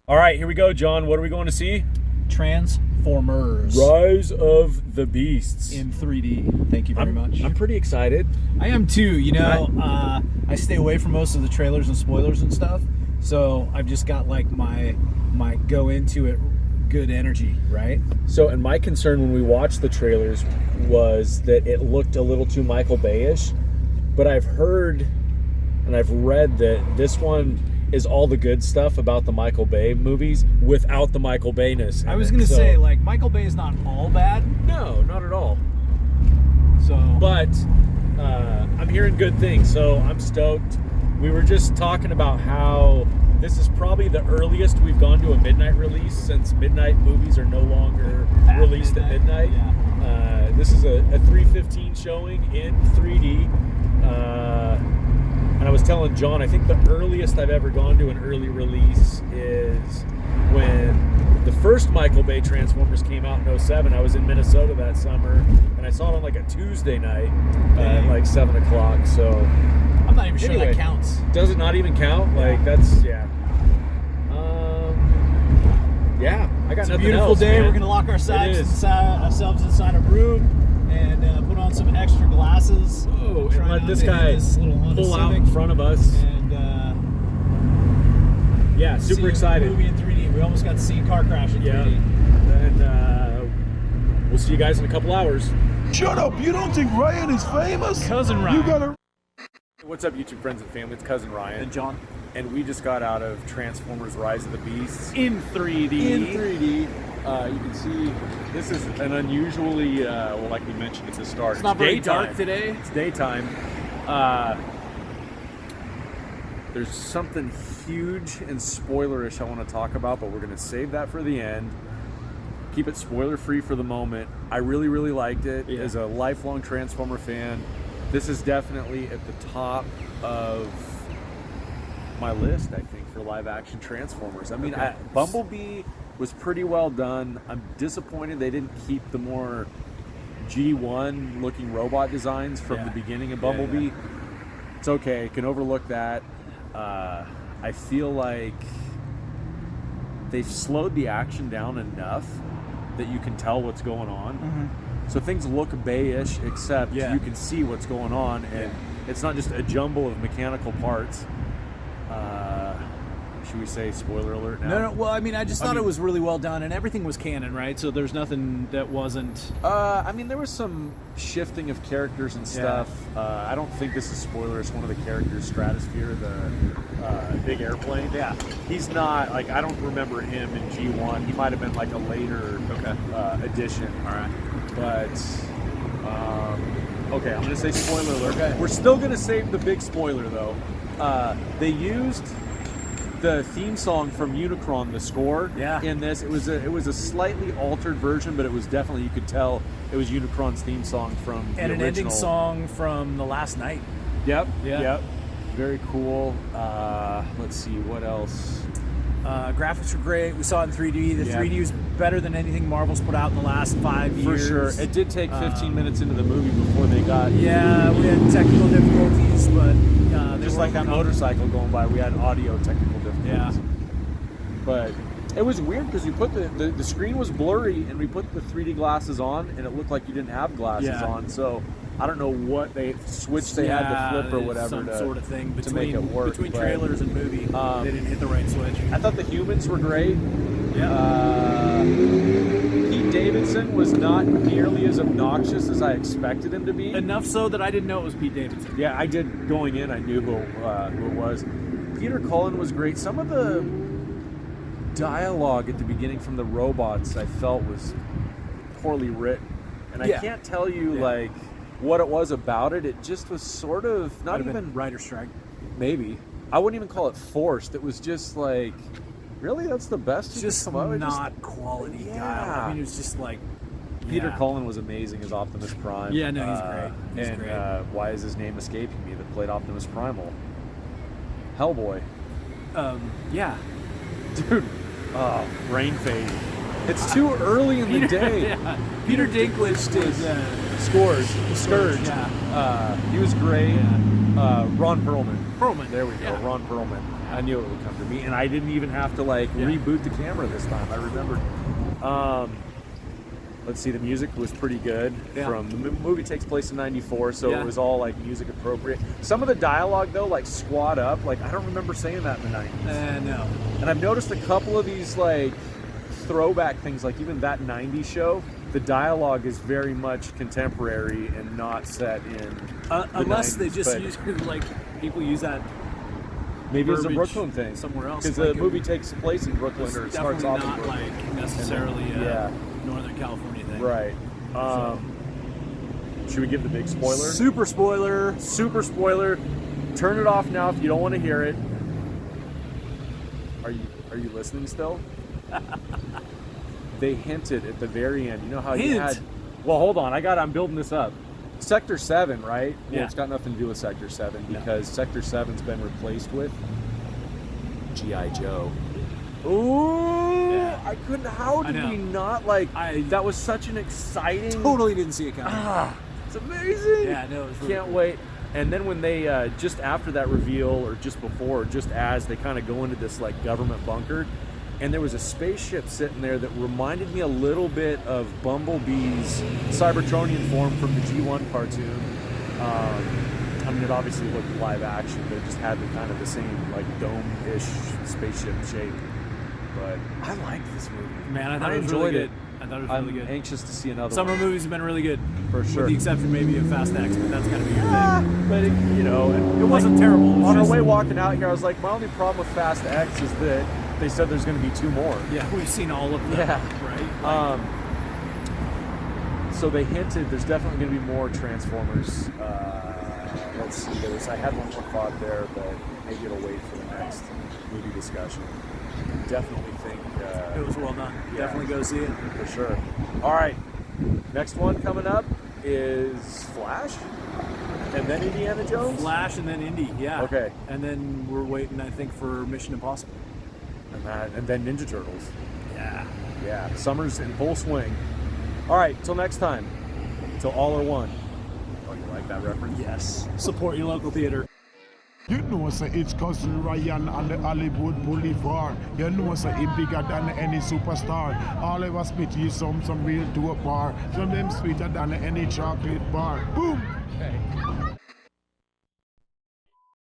All right, here we go, John. What are we going to see? Transformers. Rise of the Beasts. In 3D. Thank you very much. I'm pretty excited. I am too. You know, I stay away from most of the trailers and spoilers and stuff, so I've just got like my go into it good energy, right? So, and my concern when we watched the trailers was that it looked a little too Michael Bay-ish, but I've heard and I've read that this one is all the good stuff about the Michael Bay movies without the Michael Bay-ness. I was going to say, like, Michael Bay is not all bad. No, not at all. So, but I'm hearing good things, so I'm stoked. We were just talking about how this is probably the earliest we've gone to a midnight release since midnight movies are no longer released at midnight. Yeah. This is a 3:15 showing in 3D. And I was telling John, I think the earliest I've ever gone to an early release is when the first Michael Bay Transformers came out in 2007. I was in Minnesota that summer, and I saw it on like a Tuesday night at like 7 o'clock. So I'm not even sure that counts. Does it not even count? Like, that's, yeah. Yeah, I got It's nothing else. a beautiful day. Man. We're going to lock ourselves inside a room and put on some extra glasses. Oh, and let this guy pull out in front of us. And yeah, super excited. Movie in 3D. We almost got to see a car crash in 3D. And we'll see you guys in a couple hours. Shut up! You don't think Ryan is famous? Cousin Ryan. You gotta. What's up, YouTube friends and family? It's Cousin Ryan. And John. And we just got out of Transformers Rise of the Beasts. In 3D. In 3D. You can see this is an unusually, well, like we mentioned at the start, It's not very daytime. dark today. It's daytime. There's something huge and spoilerish I want to talk about, but we're going to save that for the end. Keep it spoiler-free for the moment. I really, really liked it. Yeah. As a lifelong Transformer fan, this is definitely at the top of my list, I think, for live-action Transformers. I mean, Okay. Bumblebee was pretty well done. I'm disappointed they didn't keep the more G1 looking robot designs from the beginning of Bumblebee. It's okay, can overlook that. I feel like they've slowed the action down enough that you can tell what's going on. Mm-hmm. So things look Bay-ish, except you can see what's going on, and it's not just a jumble of mechanical parts. Should we say spoiler alert now? No. Well, I mean, I just thought it was really well done, and everything was canon, right? So there's nothing that wasn't. I mean, there was some shifting of characters and stuff. I don't think this is spoiler. It's one of the characters, Stratosphere, the big airplane. Yeah, he's not like, I don't remember him in G1. He might have been like a later addition. All right, but okay, I'm gonna say spoiler alert. Okay. We're still gonna save the big spoiler though. They used the theme song from Unicron, the score, in this. It was a slightly altered version, but it was definitely, you could tell it was Unicron's theme song from the And original. an ending song from The Last Night. Yep. Very cool. Let's see, what else? Graphics were great. We saw it in 3D. The 3D was better than anything Marvel's put out in the last 5 years. For sure. It did take 15 minutes into the movie before they got... Yeah, we had technical difficulties, but... just like that motorcycle going by, we had audio technical difficulties. Yeah. But it was weird because you put the screen was blurry, and we put the 3D glasses on, and it looked like you didn't have glasses on. So I don't know what switch they had to flip or whatever, some sort of thing to make it work. Between trailers and movie, they didn't hit the right switch. I thought the humans were great. Yeah. Pete Davidson was not nearly as obnoxious as I expected him to be. Enough so that I didn't know it was Pete Davidson. Yeah, I did. Going in, I knew who it was. Peter Cullen was great. Some of the dialogue at the beginning from the robots I felt was poorly written. And I can't tell you like what it was about it. It just was sort of not even writer strike. Maybe. I wouldn't even call it forced. It was just like, really? That's the best you Just can come up with? not quality guy. I mean, it was just like... Peter Cullen was amazing as Optimus Prime. Yeah, no, he's great. He's great. Why is his name escaping me that played Optimus Primal? Hellboy. Yeah. Dude, brain fade. It's too early in the day. Peter Dinklage did Scourge. Yeah. He was great. Ron Perlman. Perlman. There we go. Yeah. Ron Perlman. I knew it would come to me, and I didn't even have to like reboot the camera this time. I remembered. Let's see, the music was pretty good. From the movie takes place in '94, so it was all like music appropriate. Some of the dialogue though, like squad up, like I don't remember saying that in the '90s. No. And I've noticed a couple of these like throwback things, like even that '90s show. The dialogue is very much contemporary and not set in unless 90s, they just use like people use that. Maybe it's a Brooklyn thing somewhere else because the movie takes place in Brooklyn, or it starts off in not Brooklyn. like necessarily Northern California thing. Right. Should we give the big spoiler? Super spoiler. Super spoiler. Turn it off now if you don't want to hear it. Are you listening still? They hinted at the very end. You know how you had. Well, hold on. I'm building this up. Sector 7, right? Well, it's got nothing to do with Sector 7 because Sector 7's been replaced with G.I. Joe. Ooh! Yeah. I couldn't. How did we not like? That was such an exciting. Totally didn't see it coming. It's amazing. Yeah, no, it was really Can't cool. wait. And then when they just after that reveal, or just before, or just as they kind of go into this like government bunker, and there was a spaceship sitting there that reminded me a little bit of Bumblebee's Cybertronian form from the G1 cartoon. I mean, it obviously looked live action, but it just had the kind of the same like dome-ish spaceship shape. But I liked this movie. Man, I thought it was enjoyed really it. good. I thought it was I'm really good. anxious to see another Summer one. movies have been really good, For sure. with the exception maybe of Fast X, but that's got to be your thing. But it It wasn't terrible. It was On our just- way walking out here, I was like, my only problem with Fast X is that they said there's going to be 2 more. Yeah, we've seen all of them. Yeah. Right. So they hinted there's definitely going to be more Transformers. Let's see. I had one more thought there, but maybe it'll wait for the next movie discussion. Definitely think it was well done. yeah. Definitely go see it. For sure. All right. Next one coming up is Flash, and then Indiana Jones. Flash and then Indy. Yeah. Okay. And then we're waiting, I think, for Mission Impossible. And then Ninja Turtles. Yeah. Yeah, summer's in full swing. All right, till next time. Till all are one. Oh, you like that reference? Yes. Support your local theater. You know, say it's cousin Ryan on the Hollywood Boulevard. You know, say he bigger than any superstar. All of us spit you some real dope bar. Some them sweeter than any chocolate bar. Boom! Okay.